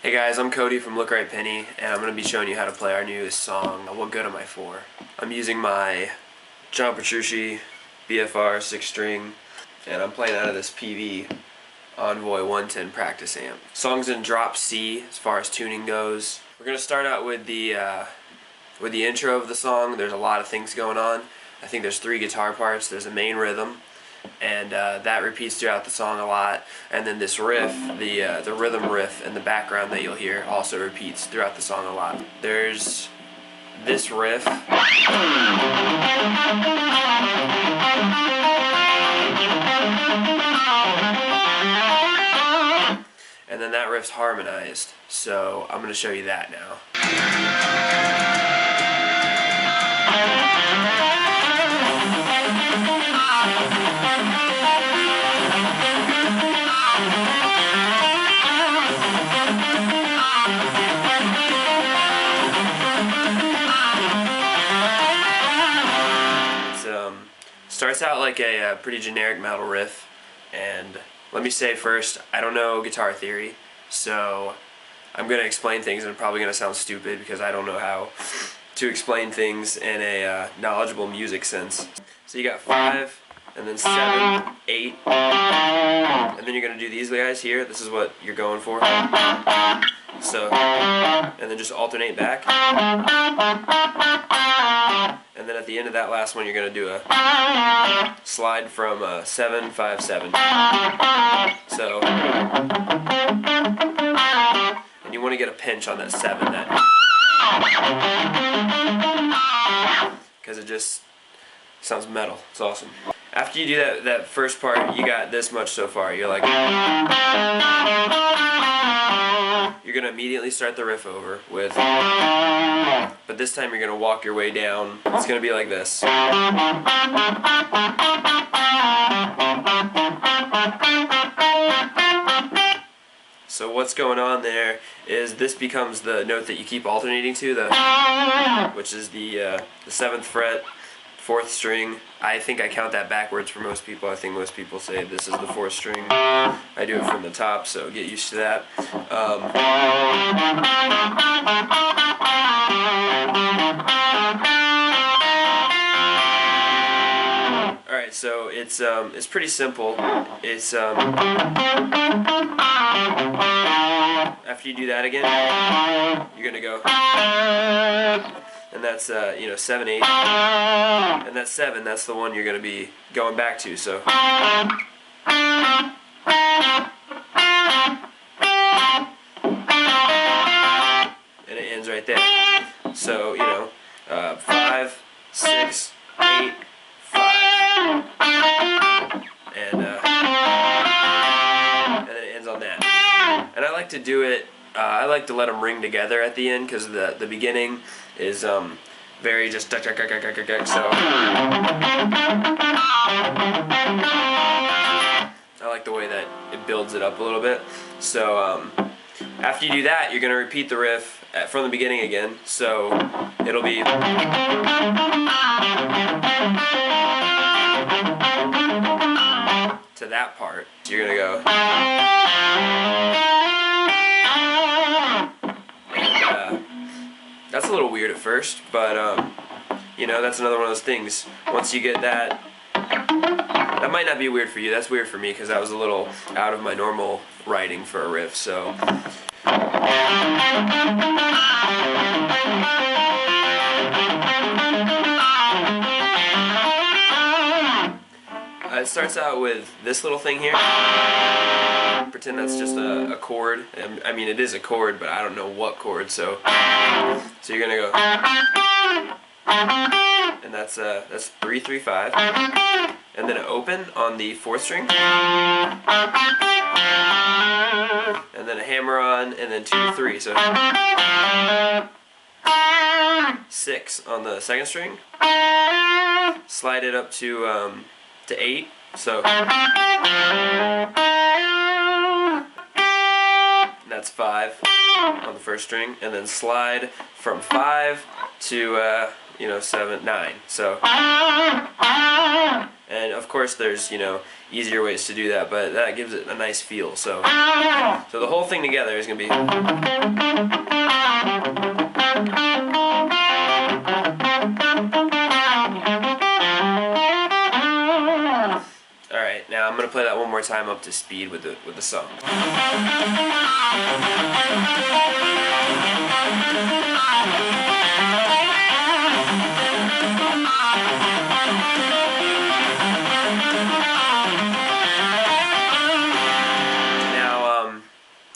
Hey guys, I'm Cody from Look Right Penny, and I'm going to be showing you how to play our newest song, What Good Am I For? I'm using my John Petrucci BFR 6-string, and I'm playing out of this PV Envoy 110 practice amp. Song's in drop C as far as tuning goes. We're going to start out with the intro of the song. There's a lot of things going on. I think there's 3 guitar parts. There's a main rhythm, and that repeats throughout the song a lot, and then this riff, the rhythm riff in the background that you'll hear also repeats throughout the song a lot. There's this riff, and then that riff's harmonized, so I'm going to show you that now. Starts out like a pretty generic metal riff, and let me say first, I don't know guitar theory, so I'm going to explain things and I'm probably going to sound stupid because I don't know how to explain things in a knowledgeable music sense. So you got 5, and then 7, 8, and then you're going to do these guys here. This is what you're going for. So, and then just alternate back. And then at the end of that last one, you're going to do a slide from 7, 5, 7. So, and you want to get a pinch on that 7, because it just sounds metal. It's awesome. After you do that first part, you got this much so far. You're like, you're going to immediately start the riff over with, but this time you're going to walk your way down. It's going to be like this. So what's going on there is this becomes the note that you keep alternating to, which is the 7th fret, 4th string. I think I count that backwards for most people. I think most people say this is the 4th string. I do it from the top, so get used to that. Alright, so it's pretty simple. It's after you do that again, you're gonna go, and that's 7, 8, and that 7, that's the one you're gonna be going back to. So and it ends right there. So 5, 6, 8, 5, and then it ends on that. And I like to do it. I like to let them ring together at the end, because the beginning is very just so. I like the way that it builds it up a little bit. So after you do that, you're going to repeat the riff from the beginning again. So it'll be to that part. You're going to go, and that's a little weird at first, but that's another one of those things. Once you get that, that might not be weird for you. That's weird for me because that was a little out of my normal writing for a riff. So it starts out with this little thing here. Pretend that's just a chord. I mean, it is a chord, but I don't know what chord. So you're gonna go, and that's 3, 3, 5, and then an open on the 4th string, and then a hammer on, and then 2, 3. So 6 on the 2nd string. Slide it up to 8. So that's 5 on the 1st string, and then slide from 5 to you know, 7, 9. So, and of course there's, you know, easier ways to do that, but that gives it a nice feel. So the whole thing together is going to be. Alright, now I'm going to play that one more time up to speed with the song.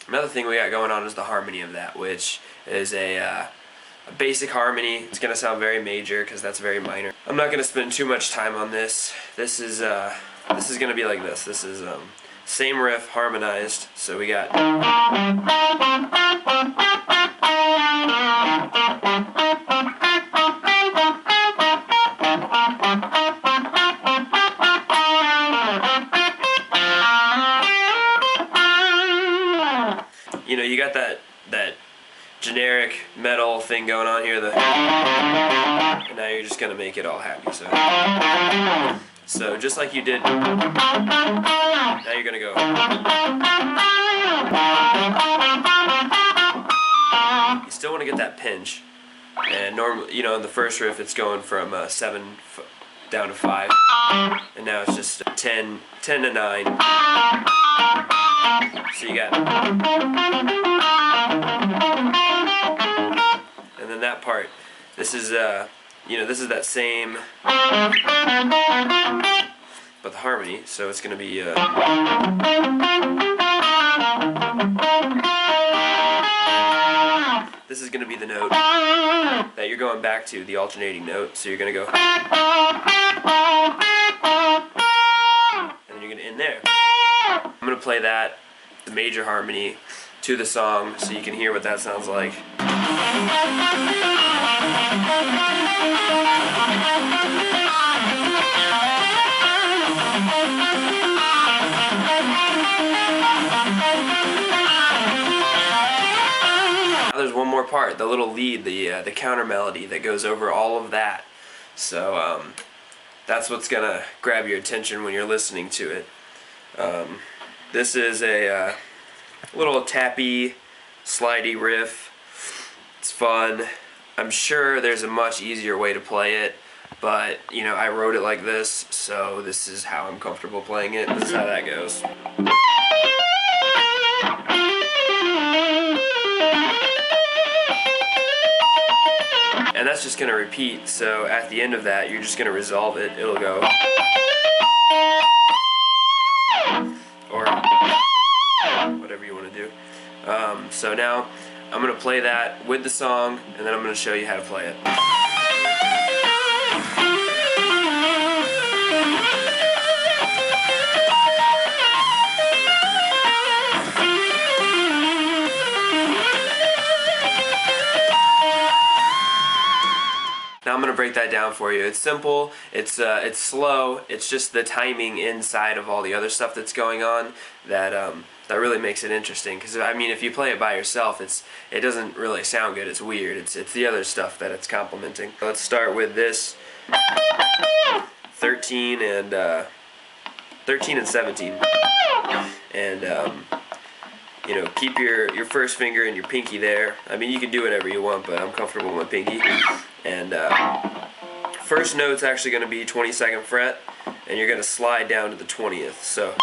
Another thing we got going on is the harmony of that, which is a basic harmony. It's going to sound very major because that's very minor. I'm not going to spend too much time on this. This is going to be like this. This is same riff harmonized. So we got. You know, you got that generic metal thing going on here, and now you're just gonna make it all happy. So just like you did, now you're gonna go. You still want to get that pinch, and normally, you know, in the first riff it's going from 7 down to 5, and now it's just 10 to 9. So you got, and then that part. This is you know, this is that same, but the harmony. So it's gonna be this is gonna be the note that you're going back to, the alternating note. So you're gonna go, and then you're gonna end there. I'm going to play that, the major harmony, to the song so you can hear what that sounds like. Now there's one more part, the little lead, the counter melody that goes over all of that. So that's what's going to grab your attention when you're listening to it. This is a little tappy, slidey riff. It's fun. I'm sure there's a much easier way to play it, but you know, I wrote it like this, so this is how I'm comfortable playing it. This is how that goes. And that's just going to repeat, so at the end of that, you're just going to resolve it. It'll go. Or whatever you want to do. So now I'm going to play that with the song, and then I'm going to show you how to play it. Now I'm going to break that down for you. It's simple, it's slow, it's just the timing inside of all the other stuff that's going on that that really makes it interesting. Because I mean, if you play it by yourself, it doesn't really sound good, it's weird. It's the other stuff that it's complementing. Let's start with this 13 and 17. And you know, keep your first finger and your pinky there. I mean, you can do whatever you want, but I'm comfortable with my pinky. And first note's actually going to be 22nd fret, and you're going to slide down to the 20th. So,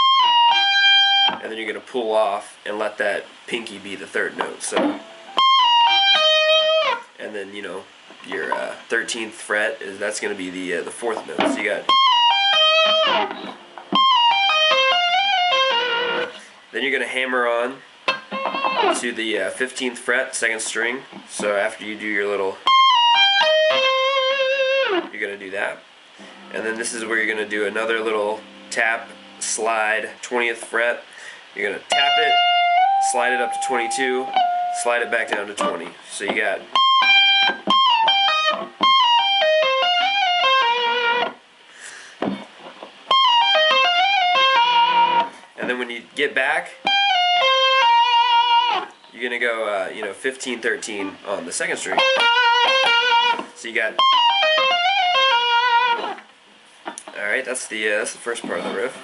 and then you're going to pull off and let that pinky be the third note. So, and then you know, your 13th fret that's going to be the fourth note. So you got. Then you're going to hammer on to the 15th fret, second string. So after you do your little, you're going to do that. And then this is where you're going to do another little tap, slide, 20th fret. You're going to tap it, slide it up to 22, slide it back down to 20. So you got. And then when you get back, you're going to go, you know, 15, 13 on the second string. So you got. Alright, that's the first part of the riff.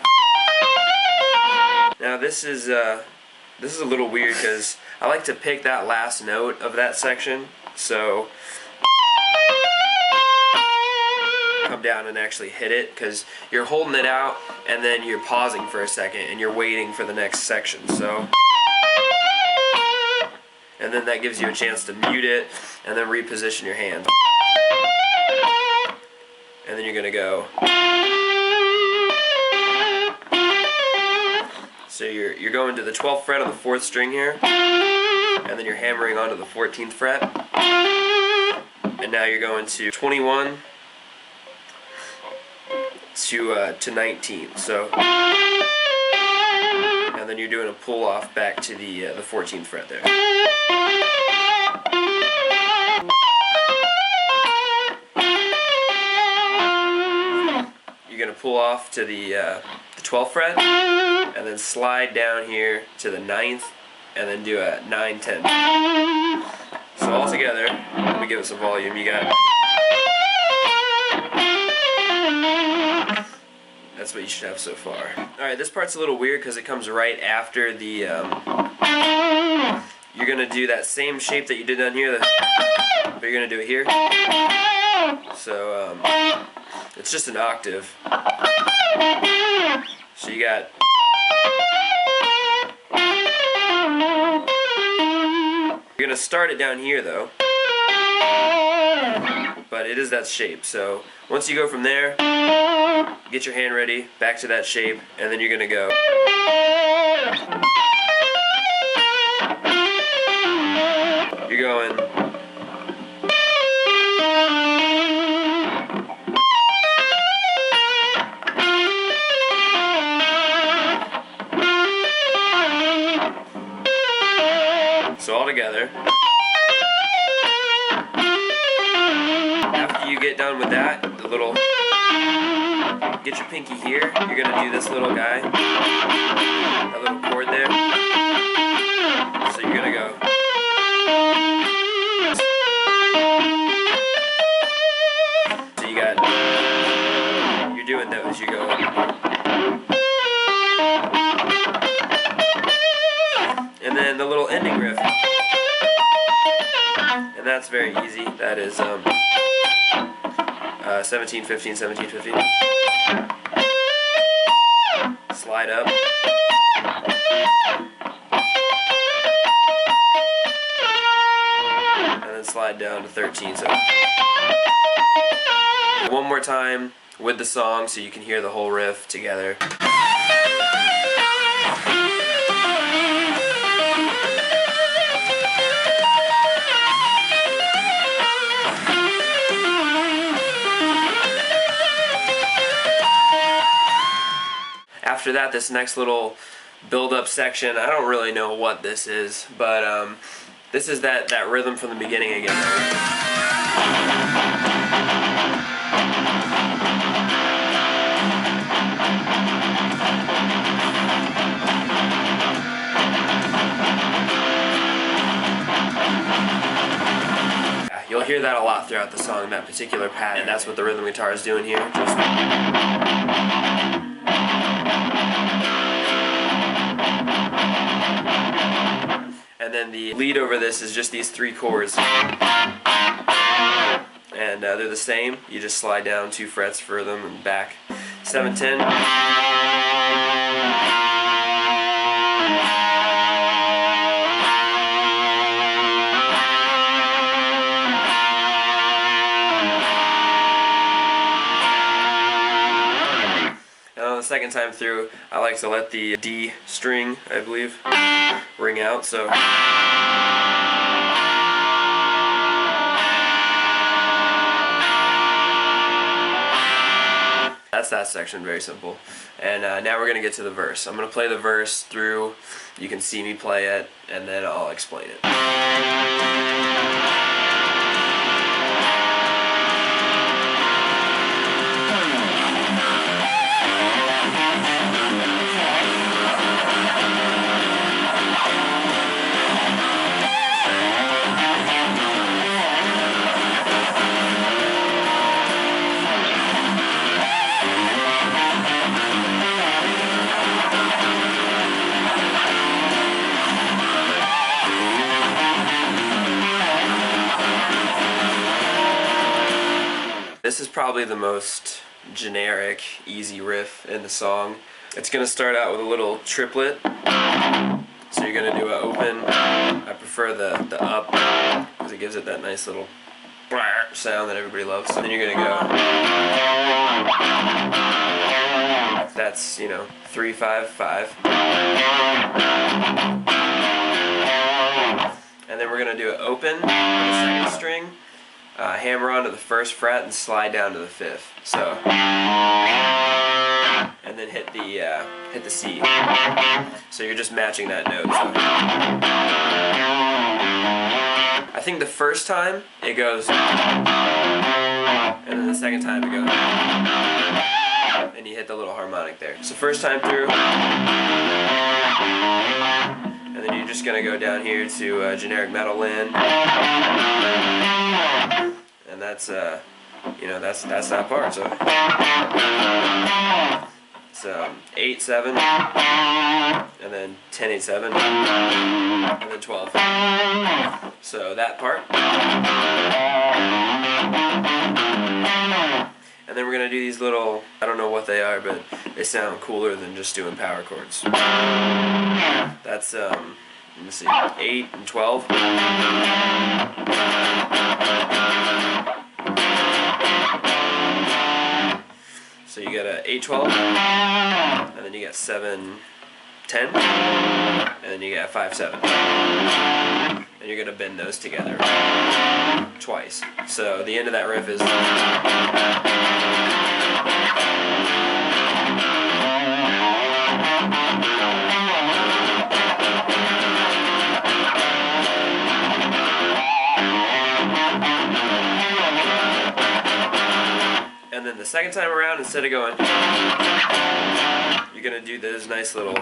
Now this is a little weird because I like to pick that last note of that section, so come down and actually hit it, because you're holding it out and then you're pausing for a second and you're waiting for the next section. So, and then that gives you a chance to mute it and then reposition your hand. And then you're gonna go. So you're going to the 12th fret on the 4th string here, and then you're hammering onto the 14th fret, and now you're going to 21 to 19. So, and then you're doing a pull off back to the 14th fret there. You're gonna pull off to the 12th fret, and then slide down here to the 9th, and then do a 9-10. So all together, let me give it some volume. You got. That's what you should have so far. Alright, this part's a little weird because it comes right after the. You're gonna do that same shape that you did down here, but you're gonna do it here. So it's just an octave. So you got. You're gonna start it down here though, but it is that shape. So once you go from there, get your hand ready, back to that shape, and then you're gonna go. You're going. So all together. After you get done with that, the little, get your pinky here. You're gonna do this little guy, that little chord there. So you're gonna go. So you got, you're doing those. You go. And then the little ending riff, and that's very easy. That is 17-15, 17-15. Slide up, and then slide down to 13. So one more time with the song, so you can hear the whole riff together. After that, this next little build-up section, I don't really know what this is, but this is that rhythm from the beginning again. You'll hear that a lot throughout the song, that particular pattern, and that's what the rhythm guitar is doing here. Just and then the lead over this is just these 3 chords, and they're the same. You just slide down 2 frets for them and back. 7-10. The second time through, I like to let the D string, I believe, ring out. So that's that section, very simple. And now we're going to get to the verse. I'm going to play the verse through. You can see me play it, and then I'll explain it. probably the most generic, easy riff in the song. It's going to start out with a little triplet. So you're going to do an open. I prefer the up because it gives it that nice little sound that everybody loves. And then you're going to go. That's, 3, 5, 5. And then we're going to do an open on the second string, hammer onto the first fret and slide down to the 5th. So, and then hit the C. So you're just matching that note. So, I think the first time it goes, and then the second time it goes, and you hit the little harmonic there. So first time through, and then you're just gonna go down here to generic metal land, and that's that's that part. So it's 8, 7, and then 10, 8, 7, and then 12. So that part. And then we're going to do these little, I don't know what they are, but they sound cooler than just doing power chords. That's, let me see, 8 and 12. So you got a 8, 12, and then you got 7, 10, and then you got 5, 7. And you're going to bend those together twice. So the end of that riff is... And then the second time around, instead of going, you're going to do those nice little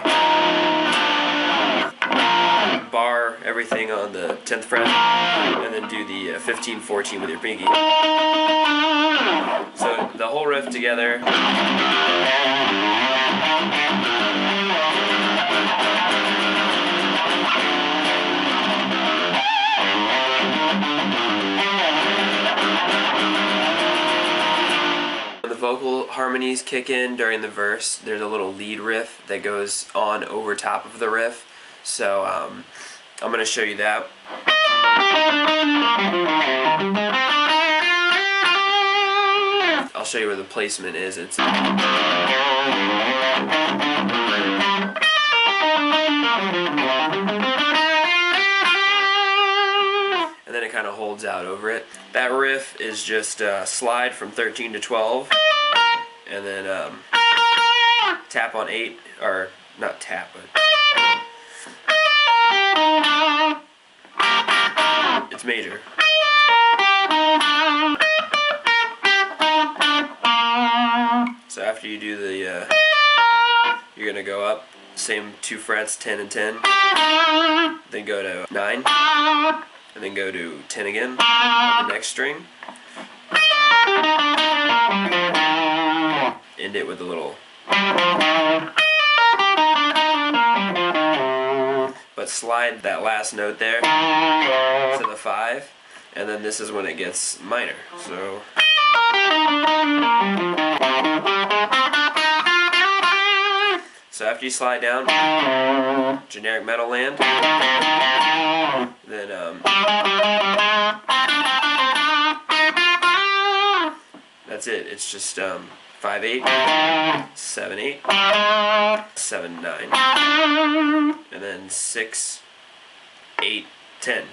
bar everything on the 10th fret, and then do the 15, 14 with your pinky. So the whole riff together. The vocal harmonies kick in during the verse. There's a little lead riff that goes on over top of the riff. So I'm going to show you that. I'll show you where the placement is. It's and then it kind of holds out over it. That riff is just slide from 13 to 12, and then tap on 8, or not tap, but it's major. So after you do the, you're gonna go up, same 2 frets, 10 and 10, then go to 9, and then go to 10 again on the next string. End it with a little. But slide that last note there to the 5, and then this is when it gets minor. So. So after you slide down, generic metal land, then that's it. It's just 5, 8, 7, 8, 7, 9, and then 6, 8, 10.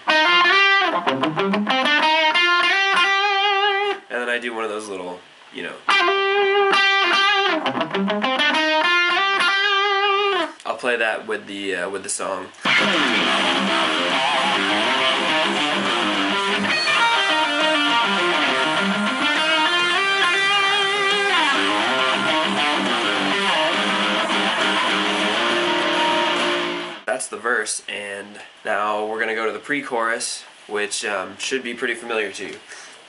And then I do one of those little, I'll play that with the song. That's the verse, and now we're gonna go to the pre-chorus, which should be pretty familiar to you.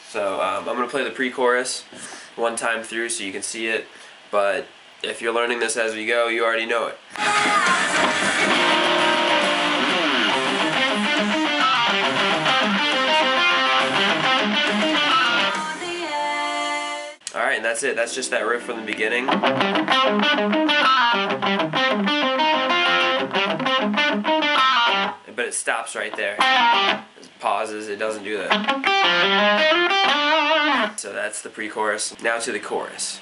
So I'm gonna play the pre-chorus one time through so you can see it, but if you're learning this as we go, you already know it. and that's it. That's just that riff from the beginning. But it stops right there. It pauses, it doesn't do that. So that's the pre-chorus. Now to the chorus.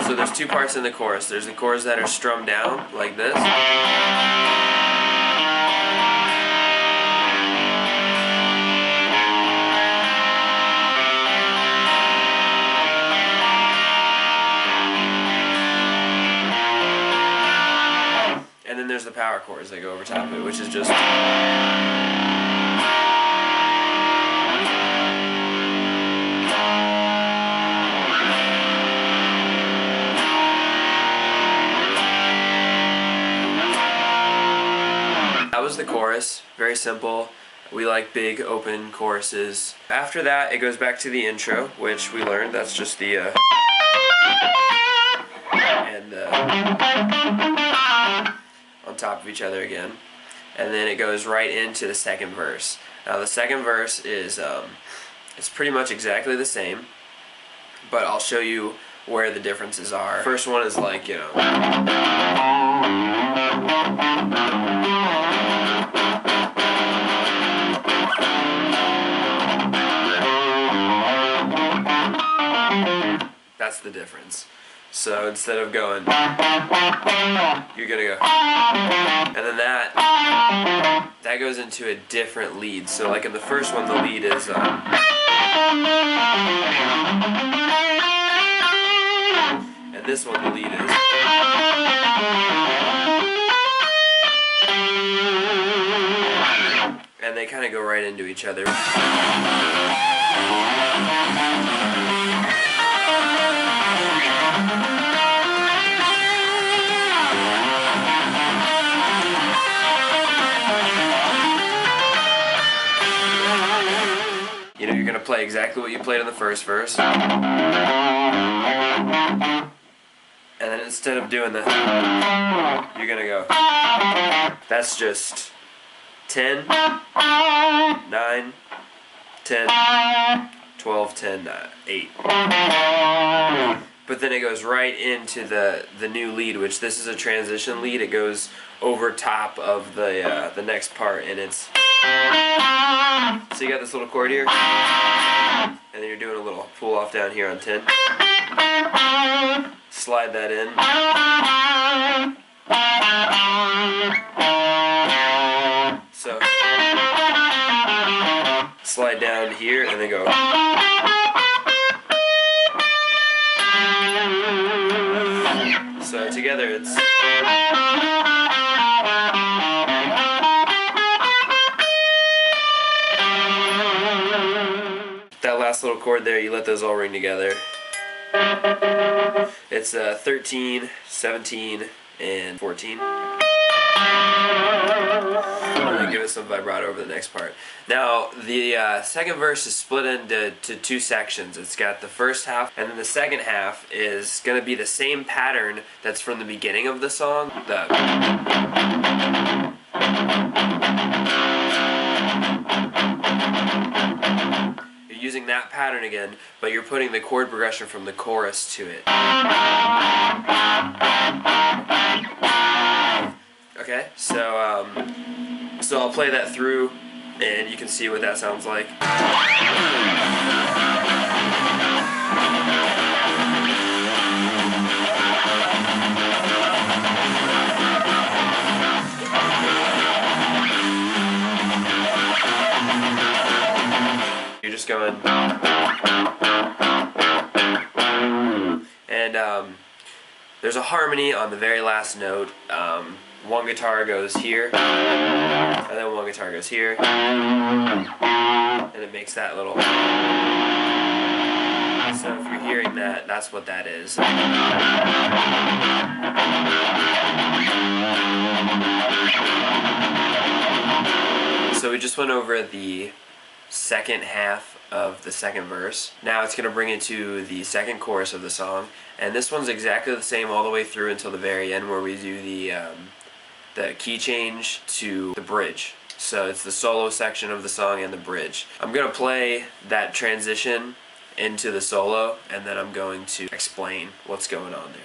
So there's two parts in the chorus. There's the chords that are strummed down, like this. And then there's the power chords that go over top of it, which is just... That was the chorus. Very simple. We like big open choruses. After that, it goes back to the intro, which we learned that's just the and on top of each other again. And then it goes right into the second verse. Now the second verse is it's pretty much exactly the same, but I'll show you where the differences are. First one is like, you know, that's the difference. So instead of going, you're gonna go, and then that goes into a different lead. So like in the first one, the lead is and this one, the lead is, and they kind of go right into each other. You know, you're going to play exactly what you played in the first verse. And then instead of doing the, you're going to go. That's just 10, 9, 10, 12, 10, 8. But then it goes right into the new lead, which this is a transition lead. It goes over top of the next part, and it's... So you got this little chord here, and then you're doing a little pull off down here on 10. Slide that in. So slide down here and then go. So together it's... That last little chord there, you let those all ring together. It's 13, 17, and 14. And then give it some vibrato over the next part. Now, the second verse is split into two sections. It's got the first half, and then the second half is going to be the same pattern that's from the beginning of the song. You're using that pattern again, but you're putting the chord progression from the chorus to it. Okay, so I'll play that through, and you can see what that sounds like. You're just going, and there's a harmony on the very last note. One guitar goes here, and then one guitar goes here, and it makes that little... So if you're hearing that, that's what that is. So we just went over the second half of the second verse. Now it's going to bring it to the second chorus of the song, and this one's exactly the same all the way through until the very end, where we do the key change to the bridge. So it's the solo section of the song and the bridge. I'm going to play that transition into the solo, and then I'm going to explain what's going on there.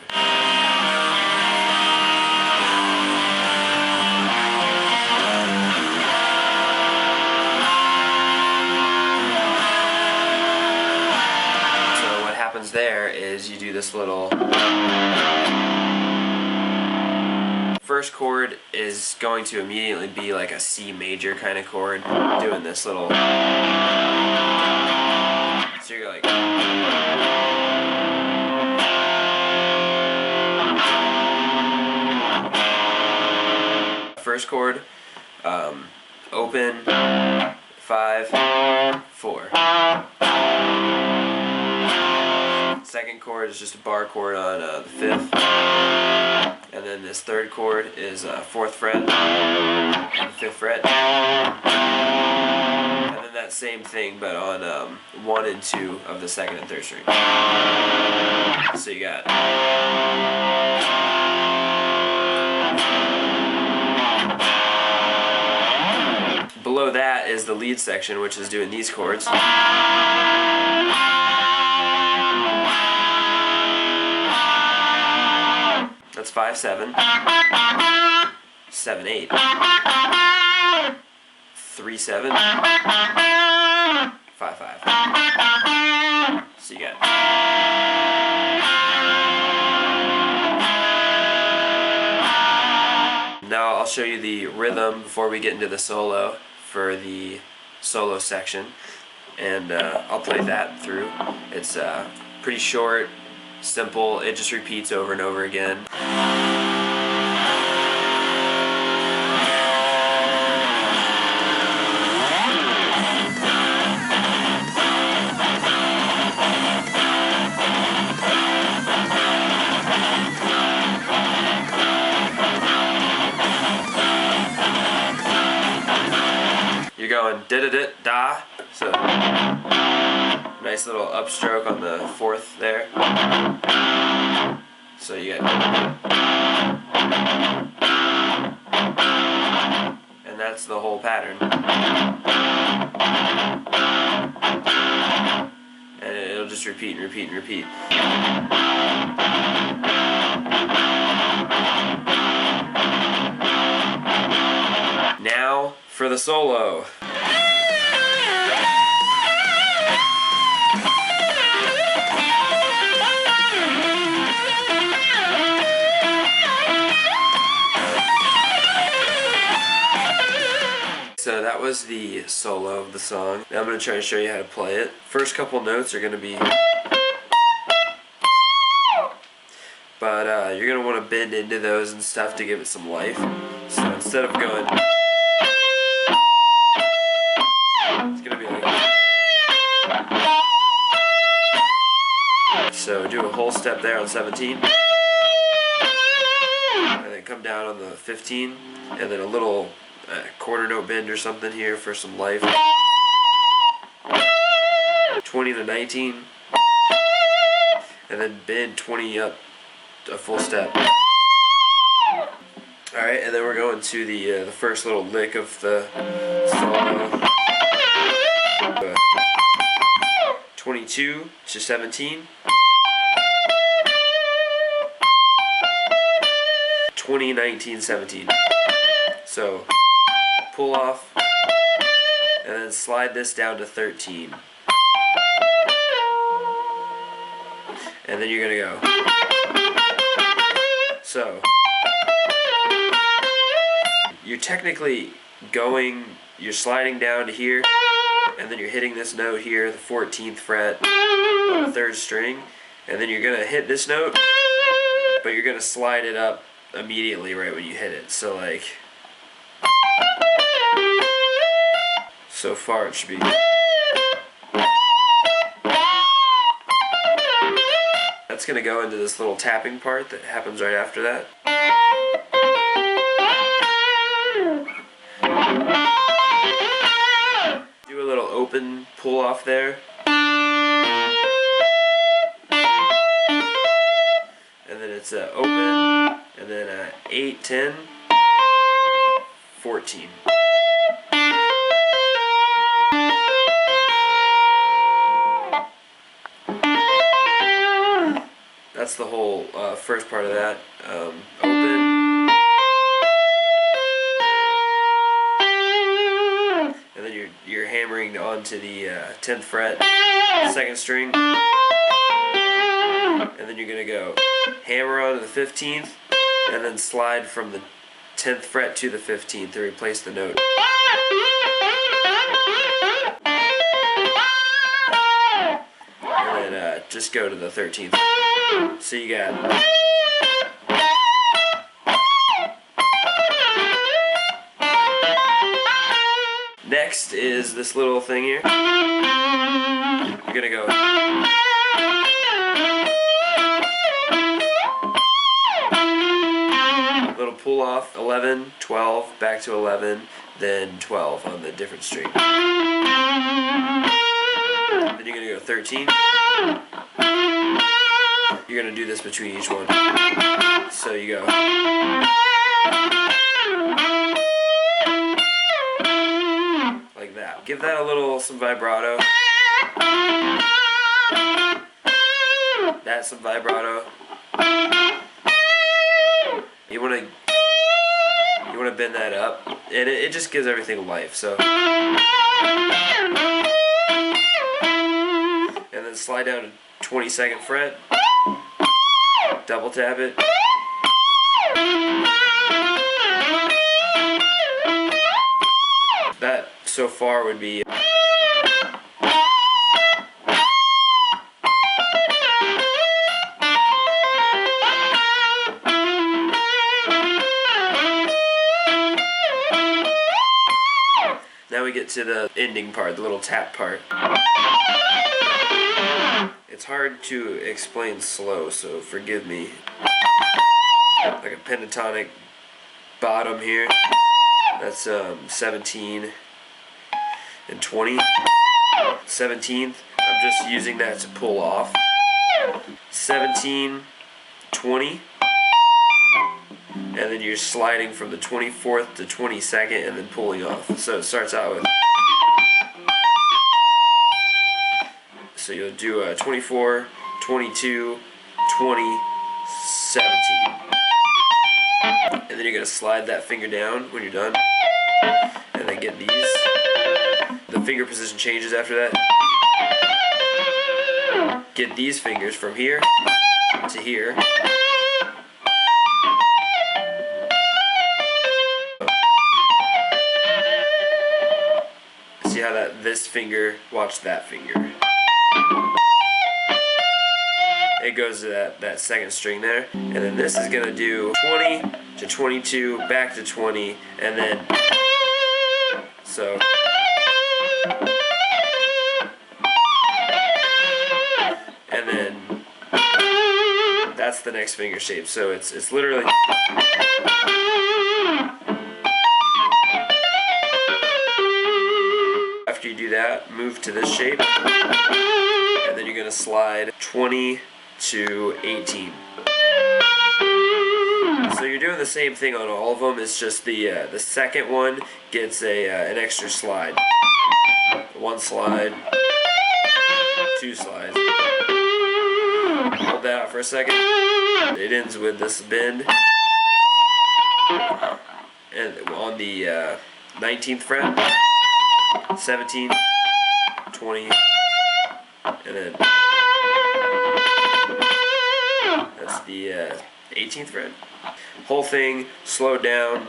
There is you do this little first chord is going to immediately be like a C major kind of chord, doing this little, so you're like, first chord, open, 5, 4. Second chord is just a bar chord on the 5th, and then this third chord is 4th fret and the 5th fret, and then that same thing but on 1 and 2 of the 2nd and 3rd string. So you got below that is the lead section, which is doing these chords. That's 5, 7, 7, 8, 3, 7, 5, 5. So you got. Now I'll show you the rhythm before we get into the solo for the solo section, and I'll play that through. It's pretty short, simple, it just repeats over and over again. You're going da-da-da-da, so nice little upstroke on the 4th there. So you get, and that's the whole pattern. And it'll just repeat and repeat and repeat. Now for the solo. So that was the solo of the song. Now I'm going to try to show you how to play it. First couple notes are going to be, but you're going to want to bend into those and stuff to give it some life. So instead of going, it's going to be like, so do a whole step there on 17, and then come down on the 15, and then a little quarter note bend or something here for some life. 20 to 19, and then bend 20 up a full step. Alright, and then we're going to the first little lick of the solo. 22 to 17. 20, 19, 17. So pull off, and then slide this down to 13. And then you're going to go. So you're technically going, you're sliding down to here, and then you're hitting this note here, the 14th fret on the 3rd string, and then you're going to hit this note, but you're going to slide it up immediately right when you hit it. So like, so far it should be. that's going to go into this little tapping part that happens right after that. Do a little open pull off there. And then it's open, and then 8, 10, 14. That's the whole first part of that. Open, and then you're hammering onto the 10th fret, 2nd string, and then you're gonna go hammer onto the 15th, and then slide from the 10th fret to the 15th to replace the note. And then just go to the 13th. So you got next is this little thing here. You're gonna go little pull off, 11, 12, back to 11, then 12 on the different string. Then you're gonna go 13. You're gonna do this between each one. So you go like that. Give that a little some vibrato. That's some vibrato. You wanna bend that up, and it just gives everything life. So, and then slide down to 22nd fret. Double tap it. That so far would be. Now we get to the ending part, the little tap part. It's hard to explain slow, so forgive me. Like a pentatonic bottom here. That's 17 and 20. 17th, I'm just using that to pull off. 17, 20. And then you're sliding from the 24th to 22nd and then pulling off. So it starts out with. So you'll do 24, 22, 20, 17. And then you're going to slide that finger down when you're done. And then get these. The finger position changes after that. Get these fingers from here to here. See how this finger, watch that finger. It goes to that 2nd string there. And then this is going to do 20 to 22, back to 20, and then, so. And then, that's the next finger shape. So it's literally. After you do that, move to this shape, and then you're going to slide 20 to 18. So you're doing the same thing on all of them. It's just the second one gets an extra slide. 1 slide, 2 slides. Hold that out for a second. It ends with this bend, and on the 19th fret. 17, 20, and then that's the 18th fret. Whole thing slowed down.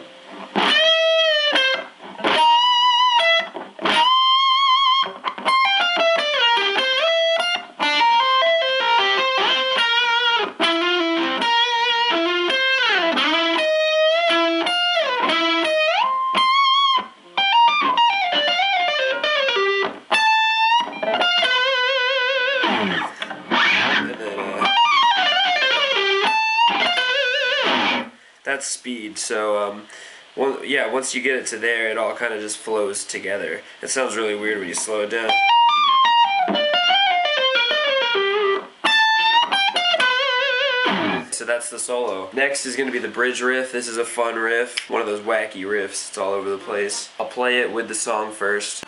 that's speed. So once you get it to there, it all kind of just flows together. It sounds really weird when you slow it down. So that's the solo. Next is going to be the bridge riff. This is a fun riff, one of those wacky riffs. It's all over the place. I'll play it with the song first.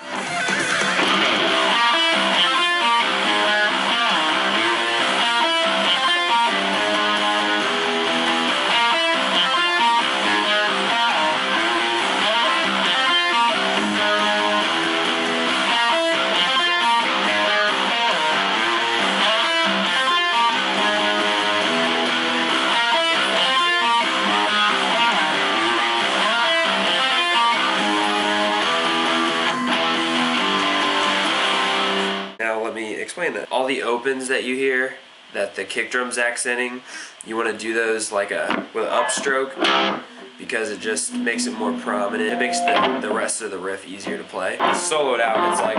Now let me explain that. All the opens that you hear, that the kick drum's accenting, you want to do those like with an upstroke, because it just makes it more prominent. It makes the rest of the riff easier to play. Soloed out, it's like...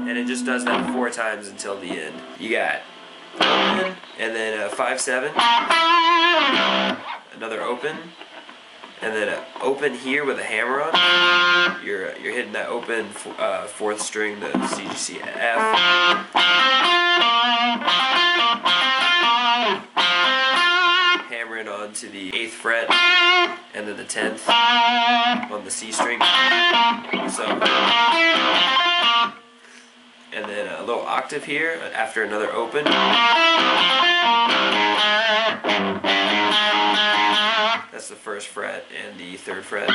and it just does that 4 times until the end. You got open, and then a 5/7, another open, and then an open here with a hammer on. You're hitting that open 4th string, the C, G, C, F. Hammering on to the 8th fret, and then the 10th on the C string. So, and then a little octave here after another open. That's the 1st fret and the 3rd fret.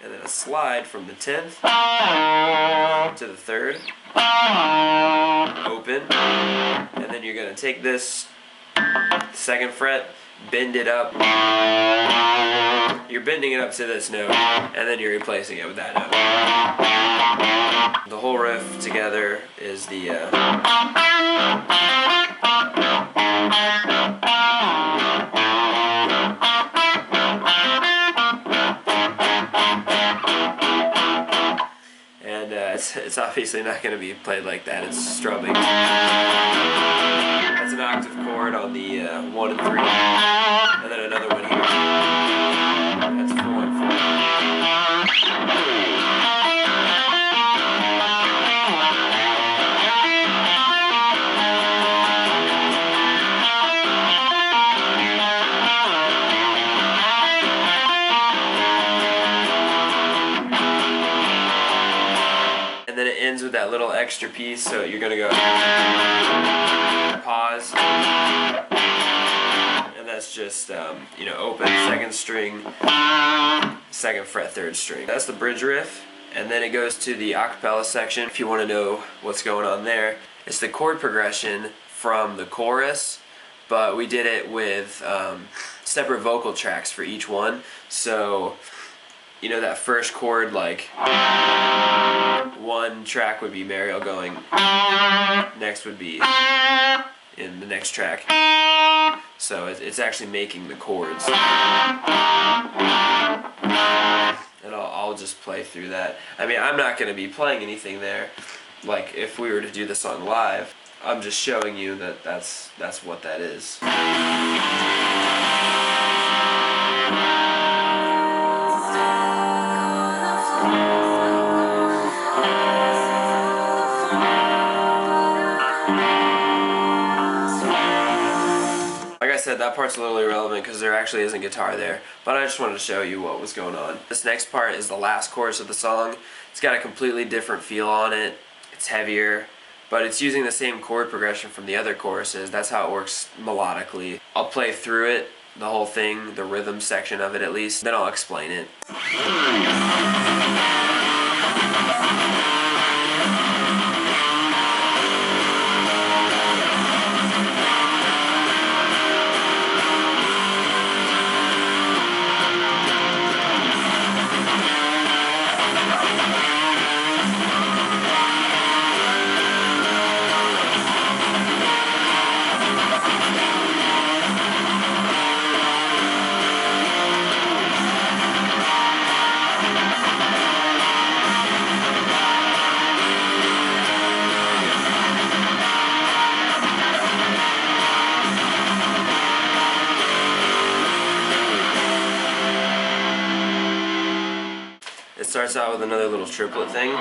And then a slide from the 10th to the 3rd. Open. And then you're going to take this 2nd fret, bend it up. You're bending it up to this note, and then you're replacing it with that note. The whole riff together is the... it's obviously not going to be played like that. It's strumming. That's an octave chord on the 1 and 3, and then another one here. That's 4 and 4. And then it ends with that little extra piece, so you're going to go pause, and that's just, open 2nd string, 2nd fret, 3rd string. That's the bridge riff, and then it goes to the acapella section. If you want to know what's going on there, it's the chord progression from the chorus, but we did it with separate vocal tracks for each one. So, that first chord, like, one track would be Mariel going, next would be in the next track. So it's actually making the chords. And I'll just play through that. I mean, I'm not going to be playing anything there, like if we were to do the song live. I'm just showing you that that's what that is. Like I said, that part's a little irrelevant because there actually isn't guitar there, but I just wanted to show you what was going on. This next part is the last chorus of the song. It's got a completely different feel on it. It's heavier, but it's using the same chord progression from the other choruses. That's how it works melodically. I'll play through it, the whole thing, the rhythm section of it at least, then I'll explain it. starts out with another little triplet thing.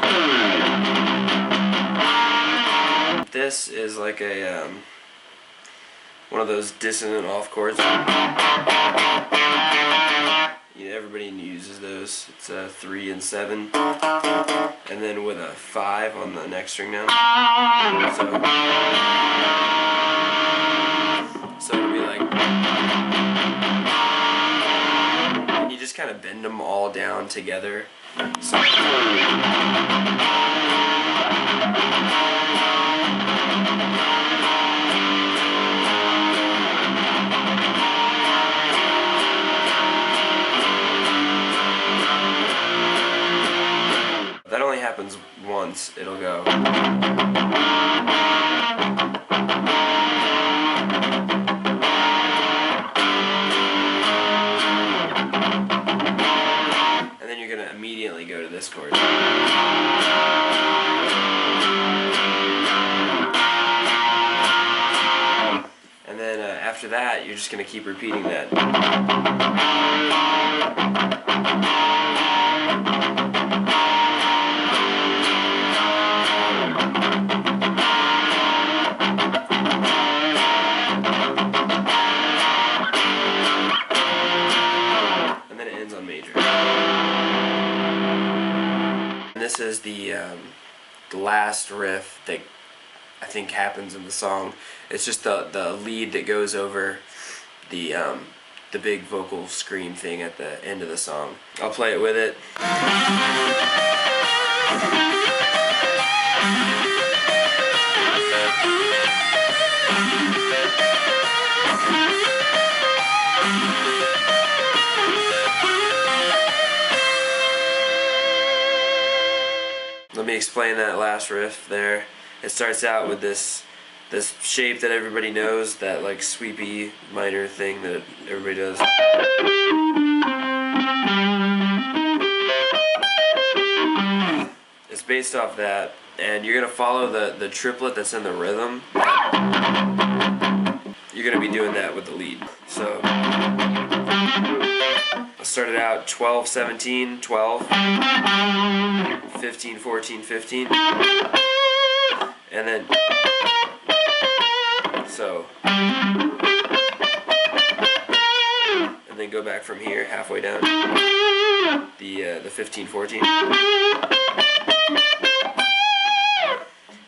This is like a one of those dissonant off chords. Everybody uses those. It's a 3 and 7, and then with a 5 on the next string down. So it'll be like, and you just kind of bend them all down together. So, that only happens once. It'll go. And then you're going to immediately go to this chord. And then after that, you're just going to keep repeating that. This is the last riff that I think happens in the song. It's just the lead that goes over the big vocal scream thing at the end of the song. I'll play it with it. Let me explain that last riff there. It starts out with this shape that everybody knows, that like sweepy minor thing that everybody does. It's based off that, and you're gonna follow the triplet that's in the rhythm. You're gonna be doing that with the lead. So I started out 12, 17, 12, 15, 14, 15, and then so, and then go back from here halfway down the 15, 14,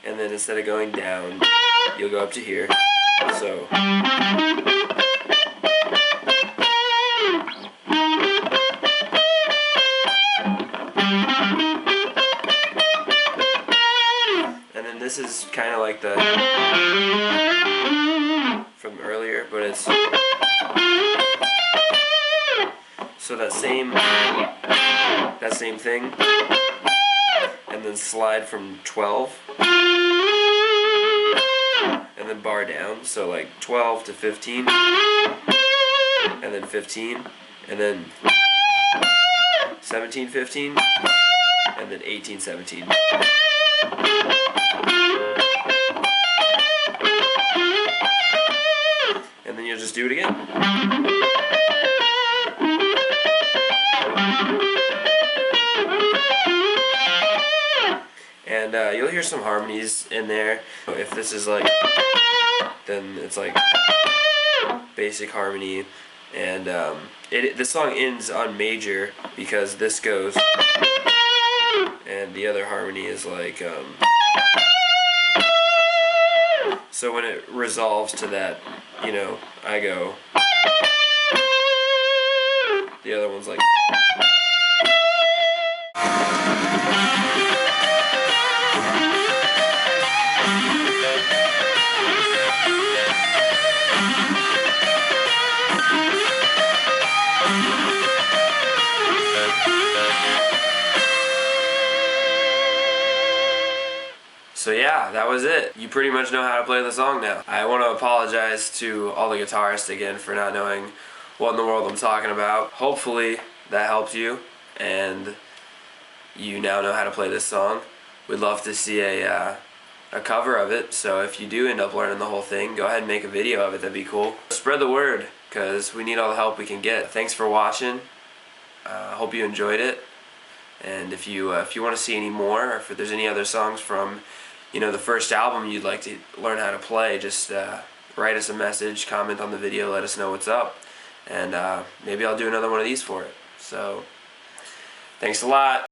and then instead of going down, you'll go up to here. So. This is kind of like the from earlier, but it's so that same thing, and then slide from 12, and then bar down. So like 12 to 15, and then 15, and then 17, 15, and then 18, 17. And then you'll just do it again. And you'll hear some harmonies in there. If this is like, then it's like basic harmony. And the song ends on major because this goes, and the other harmony is like, so when it resolves to that, I go, the other one's like, so yeah, that was it. You pretty much know how to play the song now. I want to apologize to all the guitarists again for not knowing what in the world I'm talking about. Hopefully that helped you and you now know how to play this song. We'd love to see a cover of it, so if you do end up learning the whole thing, go ahead and make a video of it. That'd be cool. Spread the word, because we need all the help we can get. Thanks for watching. Hope you enjoyed it, And if you want to see any more, or if there's any other songs from the first album you'd like to learn how to play, just write us a message, comment on the video, let us know what's up, and maybe I'll do another one of these for it. So thanks a lot.